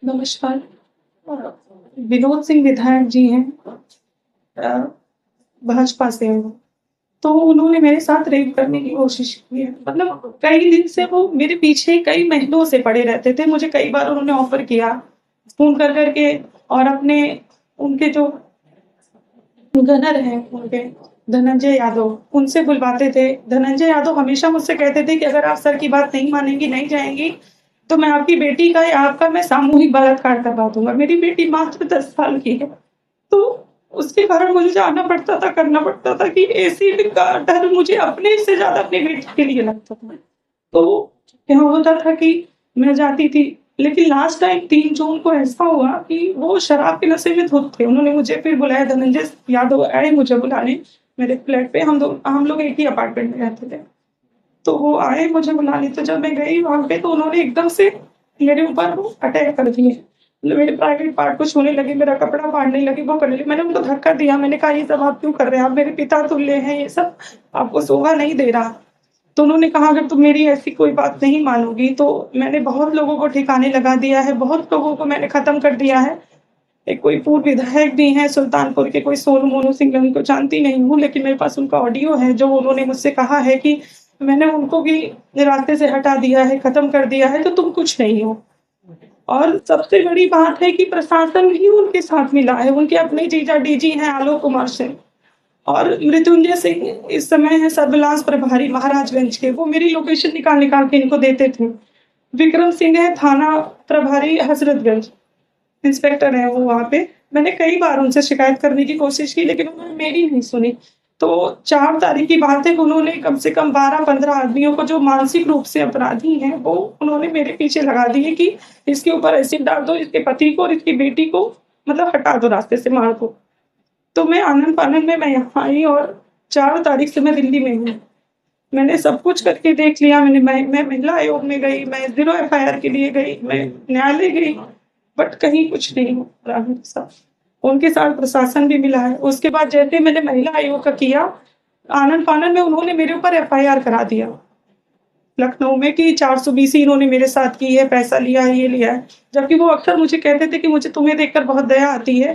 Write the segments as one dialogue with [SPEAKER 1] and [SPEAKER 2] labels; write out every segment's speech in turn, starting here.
[SPEAKER 1] नमस्कार। अ, विनोद सिंह विधायक जी हैं, अ, भाजपा से हैं वो। तो उन्होंने मेरे साथ रेप करने की कोशिश की है। मतलब कई दिन से वो मेरे पीछे कई महीनों से पड़े रहते थे। मुझे कई बार उन्होंने ऑफ़र किया, फ़ोन कर के, और अपने उनके जो गनर हैं उनके, धनंजय यादव, उनसे बुलवाते थे। धनंजय यादव हमेशा मुझसे कहते थे कि अगर आप सर की बात नहीं मानेंगी, नहीं जाएँगी, तो मैं आपकी बेटी का या आपका मैं सामूहिक बलात्कार करवा दूँगा। मेरी बेटी मात्र 10 साल की है। तो उसके कारण मुझे जाना पड़ता था, करना पड़ता था कि एसिड का डर मुझे अपने से ज़्यादा अपनी बेटी के लिए लगता था। तो क्या होता था कि मैं जाती थी, लेकिन लास्ट टाइम 3 जून को ऐसा हुआ कि वो शराब के नशे में धुत थे। उन्होंने मुझे फिर बुलाया, धनंजय यादव आए मुझे बुलाने मेरे फ्लैट पे। हम लोग एक ही अपार्टमेंट में रहते थे। तो वो आए मुझे बुलाने, तो जब मैं गई वहाँ पे तो उन्होंने एकदम से मेरे ऊपर वो अटैक कर दिए। मतलब मेरे प्राइवेट पार्ट को छूने लगे, मेरा कपड़ा फाड़ने लगे, वो करने लगे। मैंने उनको धक्का दिया, मैंने कहा ये सब आप क्यों कर रहे हैं? आप मेरे पिता तुल्य हैं, ये सब आपको शोभा नहीं दे रहा। तो उन्होंने कहा अगर तुम मेरी ऐसी कोई बात नहीं मानोगी तो मैंने बहुत लोगों को ठिकाने लगा दिया है, बहुत लोगों को मैंने खत्म कर दिया है। एक कोई पूर्व विधायक भी हैं सुल्तानपुर के, कोई सोनू मोनू सिंह, मैं उनको जानती नहीं हूँ, लेकिन मेरे पास उनका ऑडियो है जो उन्होंने मुझसे कहा है कि मैंने उनको भी रास्ते से हटा दिया है, खत्म कर दिया है, तो तुम कुछ नहीं हो। और सबसे बड़ी बात है कि प्रशासन भी उनके साथ मिला है, उनके अपने जीजा डीजी हैं आलोक कुमार सिंह, और मृत्युंजय सिंह इस समय है सर्विलांस प्रभारी महाराजगंज के, वो मेरी लोकेशन निकाल-निकाल के इनको देते थे। विक्रम सिंह है थाना प्रभारी हज़रतगंज, इंस्पेक्टर हैं वो वहाँ पे। मैंने कई बार उनसे शिकायत करने की कोशिश की, लेकिन उन्होंने मेरी नहीं सुनी। तो 4 तारीख की बात है कि उन्होंने कम से कम 12-15 आदमियों को जो मानसिक रूप से अपराधी हैं, वो उन्होंने मेरे पीछे लगा दिए कि इसके ऊपर एसिड डाल दो, इसके पति को और इसकी बेटी को मतलब हटा दो रास्ते से, मार दो। तो मैं आनन-फानन में मैं यहाँ आई, और 4 तारीख से मैं दिल्ली में हूँ। मैंने सब कुछ करके देख लिया, मैं महिला आयोग में गई, मैं ज़ीरो एफआईआर के लिए गई, मैं न्यायालय गई, बट कहीं कुछ नहीं हो रहा है मेरे साथ। उनके साथ प्रशासन भी मिला है। उसके बाद जैसे मैंने महिला आयोग का किया, आनन-फानन में उन्होंने मेरे ऊपर एफआईआर करा दिया। लखनऊ में कि 420 इन्होंने मेरे साथ की है, पैसा लिया है, ये लिया है। जबकि वो अक्सर मुझे कहते थे कि मुझे तुम्हें देखकर बहुत दया आती है,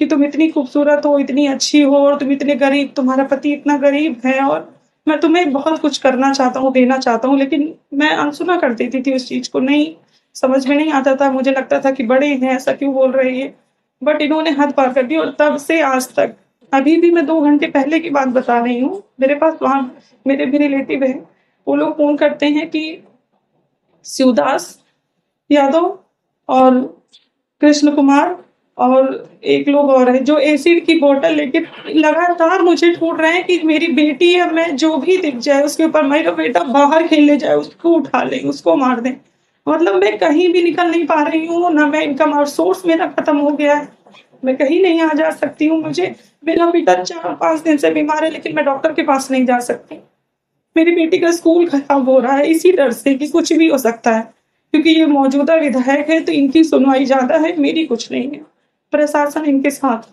[SPEAKER 1] कि तुम इतनी खूबसूरत हो, इतनी अच्छी हो, और तुम इतने गरीब, तुम्हारा पति इतना गरीब है, और मैं तुम्हें बहुत कुछ करना चाहता हूँ, देना चाहता हूँ, लेकिन मैं अनसुना कर देती थी उस चीज़ को। नहीं, समझ में नहीं आता था, मुझे लगता था कि बड़े हैं, ऐसा क्यों बोल रहे हैं ये? बट इन्होंने हद पार कर दी, और तब से आज तक, अभी भी मैं 2 घंटे पहले की बात बता रही हूँ, मेरे पास वहाँ मेरे भी रिलेटिव हैं, वो लोग फ़ोन करते हैं कि शिवदास यादव और कृष्ण कुमार और एक लोग और हैं, जो एसिड की बोतल लेके लगातार मुझे ढूँढ रहे हैं कि मेरी बेटी या मैं जो भी दिख जाए उसके ऊपर, मेरा बेटा बाहर खेलने जाए, उसको उठा लें, उसको मार दें। मतलब मैं कहीं भी निकल नहीं पा रही हूँ, ना मैं इनकम और सोर्स मेरा खत्म हो गया है। मैं कहीं नहीं आ जा सकती हूँ, मुझे मेरा बेटा 4-5 दिन से बीमार है, लेकिन मैं डॉक्टर के पास नहीं जा सकती। मेरी बेटी का स्कूल खराब हो रहा है इसी डर से कि कुछ भी हो सकता है, क्योंकि ये मौजूदा विधायक है तो इनकी सुनवाई ज़्यादा है, मेरी कुछ नहीं है। प्रशासन इनके साथ